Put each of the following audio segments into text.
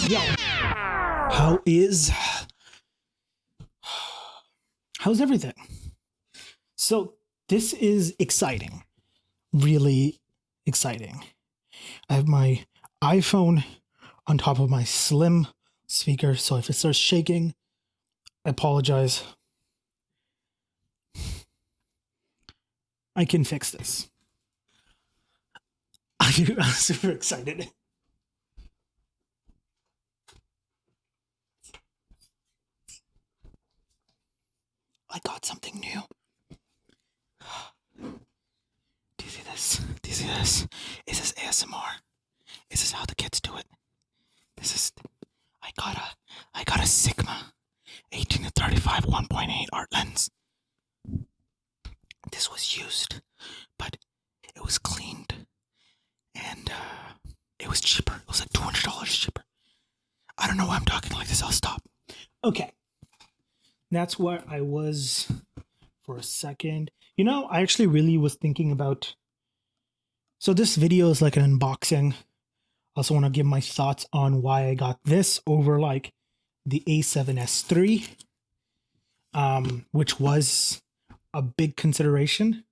Yo, how's everything? So this is exciting, really exciting. I have my iPhone on top of my slim speaker, so if it starts shaking, I apologize. I can fix this. I'm super excited. I got something new. Do you see this? Do you see this? Is this ASMR? Is this how the kids do it? This is I got a Sigma 18 to 35 1.8 art lens. This was used, but it was cleaned and it was cheaper. It was like $200 cheaper. I don't know why I'm talking like this. I'll stop. Okay. That's where I was for a second. You know, I actually really was thinking about. So this video is like an unboxing. I also want to give my thoughts on why I got this over like the A7S III, which was a big consideration.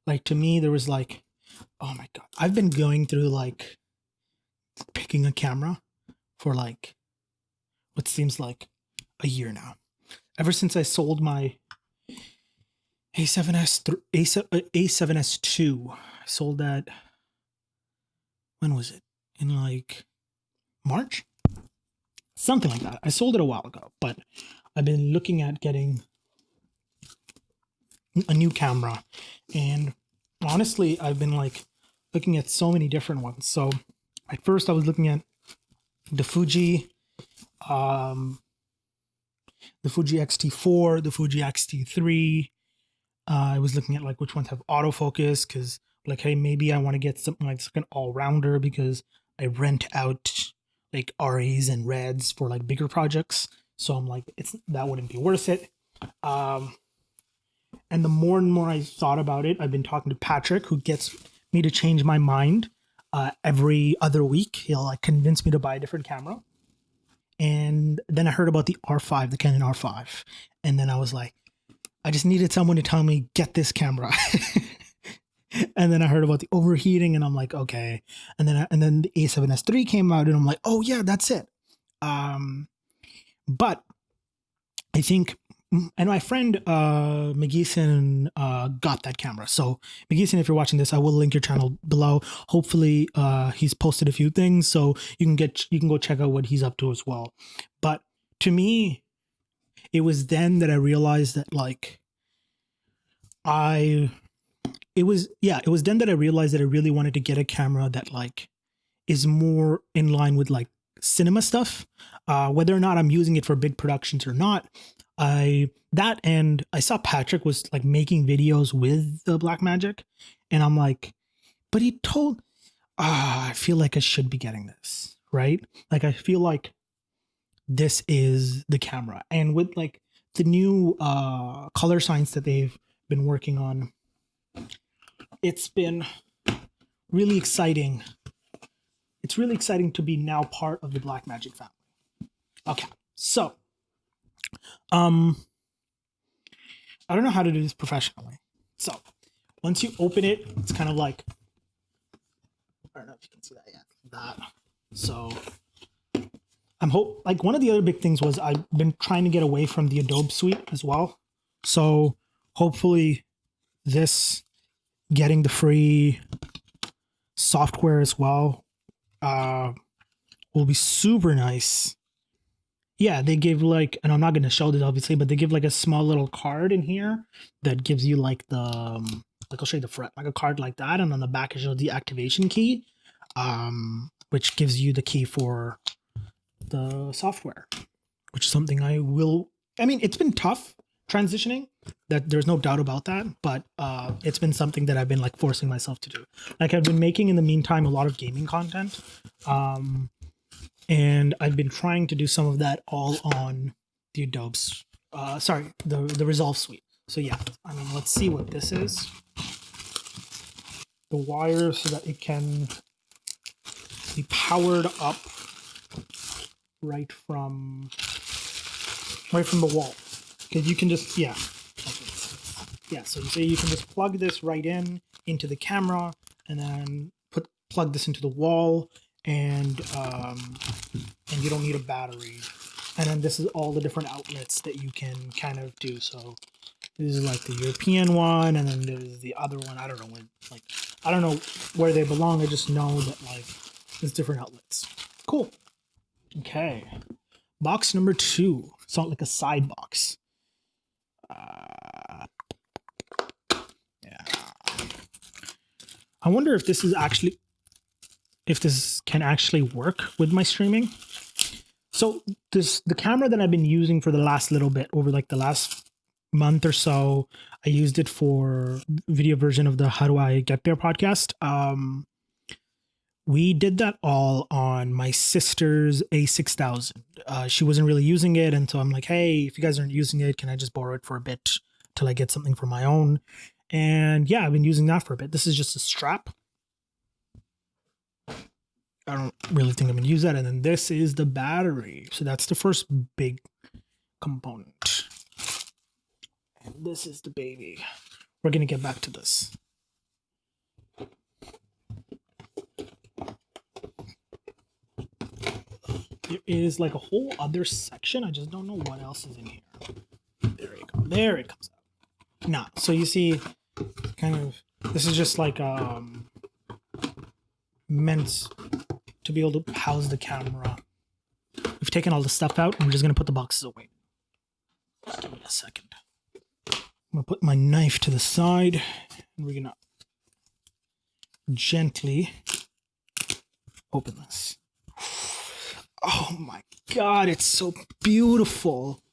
Like to me, there was like, oh my God, I've been going through like picking a camera for like what seems like a year now. Ever since I sold my A7S2, I sold that. When was it? In like March? Something like that. I sold it a while ago, but I've been looking at getting a new camera. And honestly, I've been like looking at so many different ones. So at first I was looking at the Fuji X-T4, the Fuji X-T3. I was looking at like which ones have autofocus because like, hey, maybe I want to get something like an all-rounder because I rent out like RAs and Reds for like bigger projects. So I'm like, that wouldn't be worth it. And the more and more I thought about it, I've been talking to Patrick, who gets me to change my mind every other week. He'll like convince me to buy a different camera. And then I heard about the R5, the Canon R5. And then I was like, I just needed someone to tell me, get this camera. And then I heard about the overheating and I'm like, okay. And then the A7S III came out and I'm like, oh yeah, that's it. But I think, and my friend McGeeson got that camera. So McGeeson, if you're watching this, I will link your channel below. Hopefully he's posted a few things so you can go check out what he's up to as well. But to me, it was then that I realized that like it was then that I realized that I really wanted to get a camera that like is more in line with like cinema stuff, whether or not I'm using it for big productions or not. And I saw Patrick was like making videos with the Blackmagic, and I'm like, but he told, I feel like I should be getting this, right? Like I feel like this is the camera, and with like the new color science that they've been working on, it's been really exciting. It's really exciting to be now part of the Blackmagic family. Okay, so I don't know how to do this professionally. So once you open it, it's kind of like, I don't know if you can see that yet. That. So like one of the other big things was I've been trying to get away from the Adobe suite as well. So hopefully this getting the free software as well will be super nice. Yeah, they give like, and I'm not going to show this obviously, but they give like a small little card in here that gives you like the, like I'll show you the front, like a card like that. And on the back, it shows the activation key, which gives you the key for the software, which is something I mean, it's been tough transitioning, that there's no doubt about that, but it's been something that I've been like forcing myself to do. Like I've been making in the meantime a lot of gaming content. And I've been trying to do some of that all on the Adobe's, the Resolve suite. So yeah, I mean, let's see what this is. The wire so that it can be powered up right from the wall. Because you can just, yeah. Yeah, so you say you can just plug this right in into the camera and then plug this into the wall, and you don't need a battery. And then this is all the different outlets that you can kind of do. So this is like the European one, and then there's the other one. I don't know I don't know where they belong. I just know that like there's different outlets. Cool. Okay. Box number 2. So like a side box. Yeah. I wonder if this can actually work with my streaming. So the camera that I've been using for the last little bit, over like the last month or so, I used it for video version of the How Do I Get There podcast. We did that all on my sister's A6000. She wasn't really using it, and so I'm like, hey, if you guys aren't using it, can I just borrow it for a bit till I get something for my own? And yeah, I've been using that for a bit. This is just a strap. I don't really think I'm going to use that. And then this is the battery. So that's the first big component. And this is the baby. We're going to get back to this. There is like a whole other section. I just don't know what else is in here. There you go. There it comes out. Nah, so you see, kind of, this is just like meant to be able to house the camera. We've taken all the stuff out, and we're just going to put the boxes away. Just give me a second. I'm going to put my knife to the side, and we're going to gently open this. Oh my God, it's so beautiful.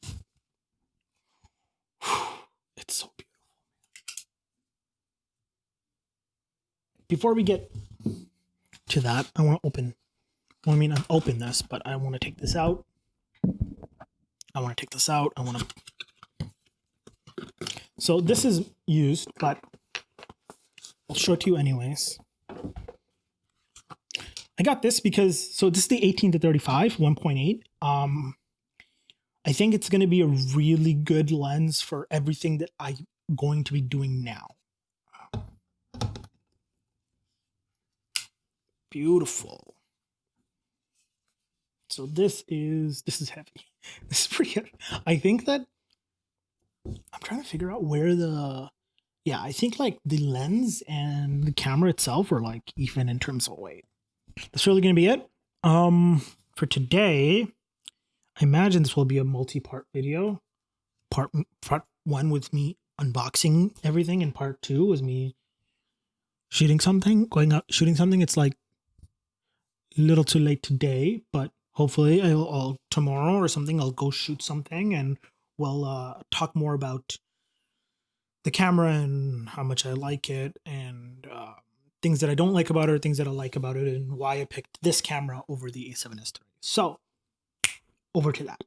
It's so beautiful. Before we get to that, I want to open this, but I want to take this out. So this is used, but I'll show it to you anyways. I got this because, so this is the 18-35 1.8. I think it's going to be a really good lens for everything that I'm going to be doing now. Beautiful. So this is heavy. This is pretty heavy. I think that I'm trying to figure out where I think like the lens and the camera itself are like even in terms of weight. That's really going to be it. For today, I imagine this will be a multi-part video. Part 1 with me unboxing everything, and part 2 was me shooting something. It's like a little too late today, but hopefully I'll tomorrow or something, I'll go shoot something, and we'll talk more about the camera and how much I like it, and things that I don't like about it, or things that I like about it, and why I picked this camera over the A7S III. So, over to that.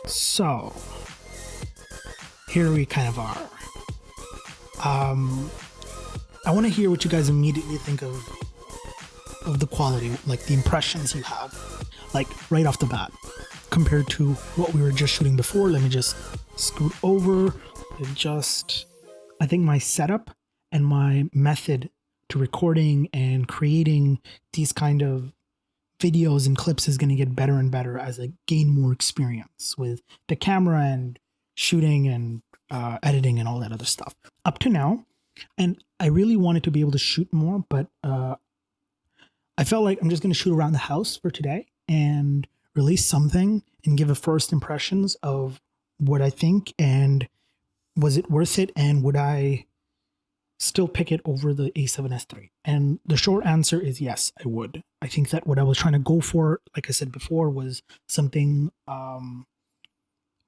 So, here we kind of are. I want to hear what you guys immediately think of the quality, like the impressions you have, like right off the bat, compared to what we were just shooting before. Let me just scoot over and I think my setup and my method to recording and creating these kind of videos and clips is going to get better and better as I gain more experience with the camera and shooting and editing and all that other stuff. Up to now, and I really wanted to be able to shoot more, but I felt like I'm just going to shoot around the house for today and release something and give a first impressions of what I think and was it worth it, and would I still pick it over the A7S III? And the short answer is yes, I would. I think that what I was trying to go for, like I said before, was something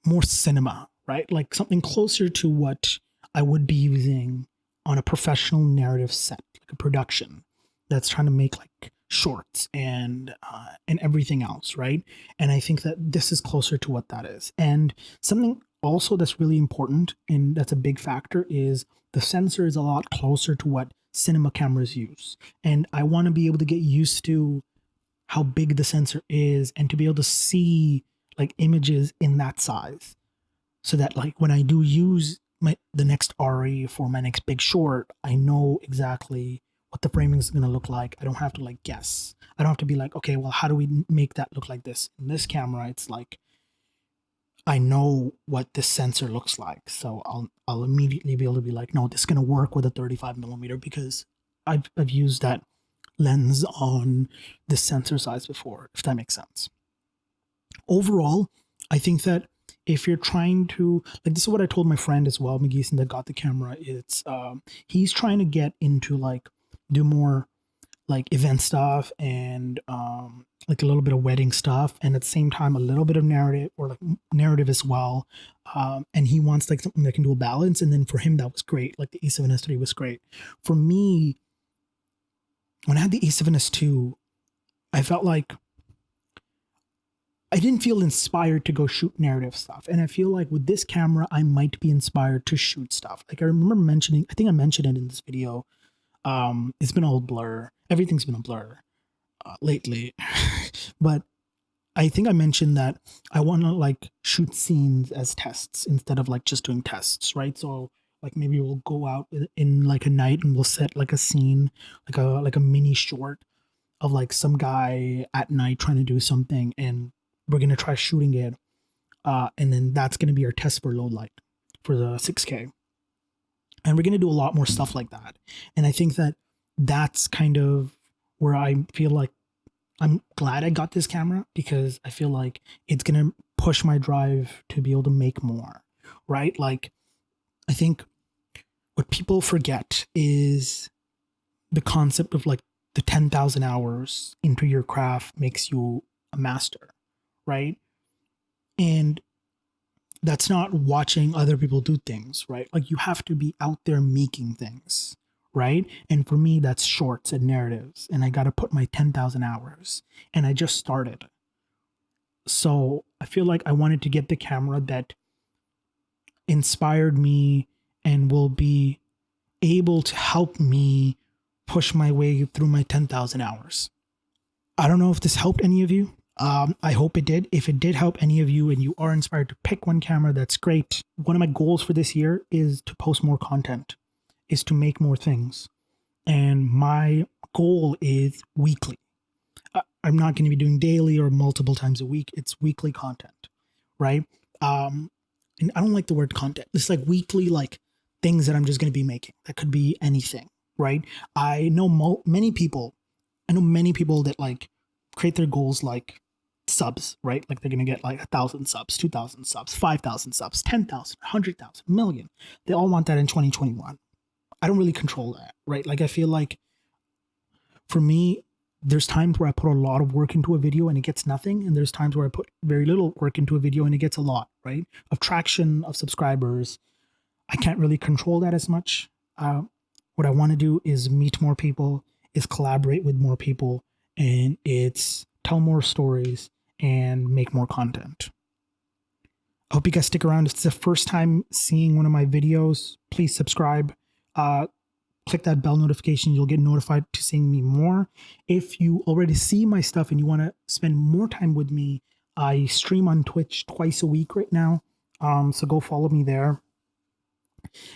more cinema, right? Like something closer to what I would be using on a professional narrative set, like a production that's trying to make like shorts and everything else, right? And I think that this is closer to what that is. And something also that's really important, and that's a big factor, is the sensor is a lot closer to what cinema cameras use. And I want to be able to get used to how big the sensor is and to be able to see like images in that size, so that like when I do use the next RE for my next big short, I know exactly what the framing is going to look like. I don't have to like guess. I don't have to be like, okay, well, how do we make that look like this? In this camera, it's like, I know what this sensor looks like. So I'll immediately be able to be like, no, this is going to work with a 35mm because I've used that lens on this sensor size before, if that makes sense. Overall, I think that if you're trying to, like, this is what I told my friend as well, McGeeson, that got the camera. It's he's trying to get into like do more like event stuff and like a little bit of wedding stuff, and at the same time a little bit of narrative, or like narrative as well. And he wants like something that can do a balance. And then for him that was great. Like the A7S III was great. For me, when I had the A7S II, I felt like I didn't feel inspired to go shoot narrative stuff. And I feel like with this camera, I might be inspired to shoot stuff. Like I remember mentioning, I think I mentioned it in this video. It's been all blur. Everything's been a blur lately. But I think I mentioned that I want to like shoot scenes as tests instead of like just doing tests, right? So like maybe we'll go out in like a night and we'll set like a scene, like a mini short of like some guy at night trying to do something, and we're going to try shooting it. And then that's going to be our test for low light for the 6K. And we're going to do a lot more stuff like that. And I think that that's kind of where I feel like I'm glad I got this camera, because I feel like it's going to push my drive to be able to make more, right? Like, I think what people forget is the concept of like the 10,000 hours into your craft makes you a master, right? And that's not watching other people do things, right? Like you have to be out there making things, right? And for me, that's shorts and narratives. And I got to put my 10,000 hours, and I just started. So I feel like I wanted to get the camera that inspired me and will be able to help me push my way through my 10,000 hours. I don't know if this helped any of you. I hope it did. If it did help any of you and you are inspired to pick one camera, that's great. One of my goals for this year is to post more content, is to make more things. And my goal is weekly. I'm not going to be doing daily or multiple times a week. It's weekly content, right? And I don't like the word content. It's like weekly, like things that I'm just going to be making. That could be anything, right? I know many people that like create their goals like subs, right? Like they're going to get like 1,000 subs, 2,000 subs, 5,000 subs, 10,000, 100,000, million. They all want that in 2021. I don't really control that, right? Like I feel like for me, there's times where I put a lot of work into a video and it gets nothing. And there's times where I put very little work into a video and it gets a lot, right? Of traction, of subscribers. I can't really control that as much. What I want to do is meet more people, is collaborate with more people, and it's tell more stories and make more content. I hope you guys stick around. If it's the first time seeing one of my videos, please subscribe. Click that bell notification. You'll get notified to seeing me more. If you already see my stuff and you want to spend more time with me, I stream on Twitch twice a week right now. So go follow me there.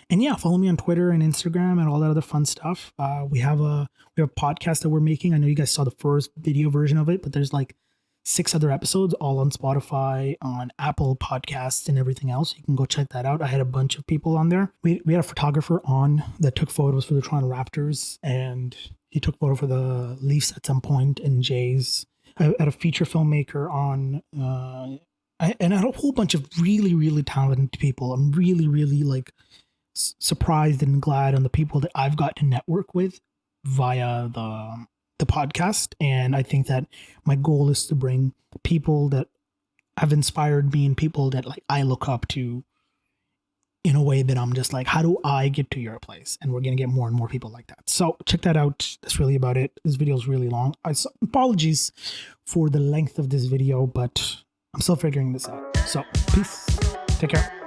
And yeah, follow me on Twitter and Instagram and all that other fun stuff. We have a podcast that we're making. I know you guys saw the first video version of it, but there's like 6 other episodes all on Spotify, on Apple Podcasts, and everything else. You can go check that out. I had a bunch of people on there. We had a photographer on that took photos for the Toronto Raptors, and he took photo for the Leafs at some point, and Jays. I had a feature filmmaker on, and I had a whole bunch of really, really talented people. I'm really, really like surprised and glad on the people that I've got to network with via the podcast. And I think that my goal is to bring people that have inspired me and people that like I look up to in a way that I'm just like, how do I get to your place? And we're going to get more and more people like that. So check that out. That's really about it. This video is really long. Apologies for the length of this video, but I'm still figuring this out. So peace. Take care.